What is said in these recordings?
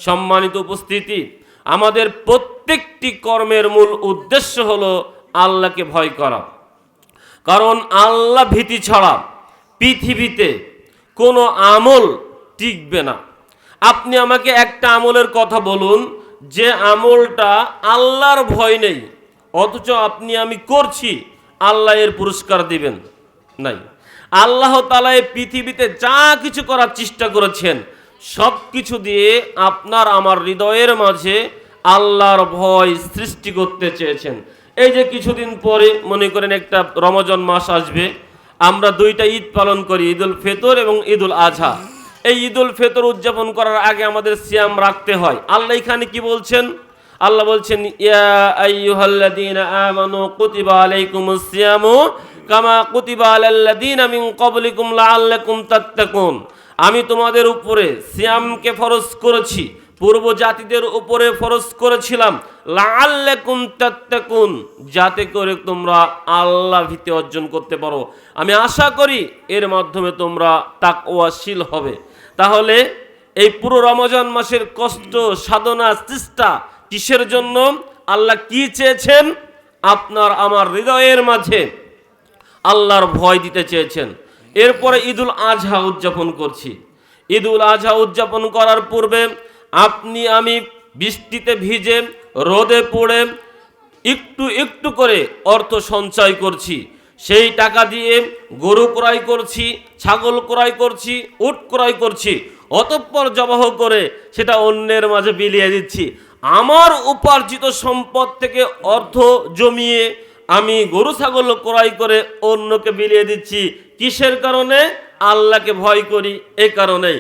সম্মানিত উপস্থিতি, আমাদের প্রত্যেকটি কর্মের মূল উদ্দেশ্য হলো আল্লাহকে ভয় করা। কারণ আল্লাহ ভীতি ছাড়া পৃথিবীতে কোনো আমল টিকবে না। আপনি আমাকে একটা আমলের কথা বলুন যে আমলটা আল্লাহর ভয় নেই, অথচ আপনি আমি করছি, আল্লাহ এর পুরস্কার দিবেন নাই। আল্লাহ তাআলা এই পৃথিবীতে যা কিছু করার চেষ্টা করেছেন সব কিছু দিয়ে আপনার আমার হৃদয়ের মাঝে আল্লাহর ভয় সৃষ্টি করতে চেয়েছেন। এই যে কিছুদিন পরে মনে করেন একটা রমজান মাস আসবে, আমরা দুইটা ঈদ পালন করি, ঈদুল ফিতর এবং ঈদুল আজহা। এই ঈদুল ফিতর উদযাপন করার আগে আমাদের সিয়াম রাখতে হয়। আল্লাহ এখানে কি বলছেন? আল্লাহ বলছেন, ইয়া আইয়ুহাল্লাযীনা আমানু কুতিবা আলাইকুমুস সিয়ামু কামা কুতিবা আলাল্লাযীনা মিন ক্বাবলিকুম লাআল্লাকুম তাত্তাকুন। আমি তোমাদের উপরে সিয়ামকে ফরজ করেছি, পূর্ব জাতিদের উপরে ফরজ করেছিলাম, লাআল্লাকুম তাত্তাকুন, যাতে করে তোমরা আল্লাহ ভীতি অর্জন করতে পারো। আমি আশা করি এর মাধ্যমে তোমরা তাকওয়াশীল হবে। তাহলে এই পুরো রমজান মাসের কষ্ট, সাধনা, চেষ্টা কিসের জন্য? আল্লাহ কি চেয়েছেন? আপনার আমার হৃদয়ের মাঝে আল্লাহর ভয় দিতে চেয়েছেন। এরপরে ঈদুল আজহা উদযাপন করছি। ঈদুল আজহা উদযাপন করার পূর্বে আপনি আমি বৃষ্টিতে ভিজে, রোদে পড়ে একটু একটু করে অর্থ সঞ্চয় করছি। সেই টাকা দিয়ে গরু ক্রয় করছি, ছাগল ক্রয় করছি, উট ক্রয় করছি, অতঃপর জবাহ করে সেটা অন্যের মাঝে বিলিয়ে দিচ্ছি। আমার উপার্জিত সম্পদ থেকে অর্থ জমিয়ে আমি গরু ছাগল ক্রয় করে অন্যকে বিলিয়ে দিচ্ছি। কিসের কারণে? আল্লাহকে ভয় করি, এই কারণে।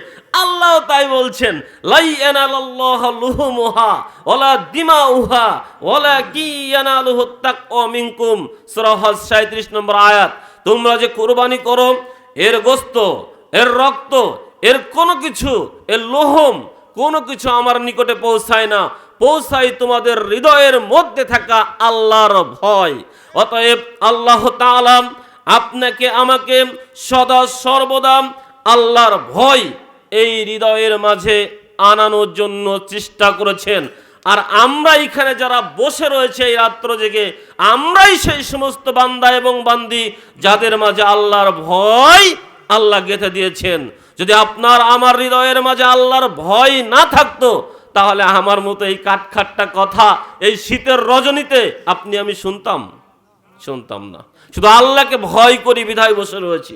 আল্লাহ তাই বলছেন, লা ইয়ানালাল্লাহু লুহুমুহা ওয়ালা দিমাউহা ওয়ালাকিন ইয়ানালুহুত তাকওয়া মিনকুম। সূরা হজ 37 নম্বর আয়াত। তোমরা যে কুরবানি করো, এর গোশত, এর রক্ত, এর কোনো কিছু, এর লোহম কোনো কিছু আমার নিকটে পৌঁছায় না, পৌঁছায় তোমাদের হৃদয়ের মধ্যে থাকা আল্লাহর ভয়। অতএব আল্লাহ তাআলা আপনাকে আমাকে সদা সর্বদা আল্লাহর ভয় এই হৃদয়ের মাঝে আনানোর জন্য চেষ্টা করেছেন। আর আমরা এখানে যারা বসে রয়েছে এই রাত্র জেগে, আমরাই সেই সমস্ত বান্দা এবং বান্দি যাদের মাঝে আল্লাহর ভয় আল্লাহ গেঁথে দিয়েছেন। যদি আপনার আমার হৃদয়ের মাঝে আল্লাহর ভয় না থাকতো, তাহলে আমার মতো এই কাঠখাট্টা কথা এই শীতের রজনীতে আপনি আমি শুনতাম না। শুধু আল্লাহকে ভয় করি বিধায় বসে রয়েছি।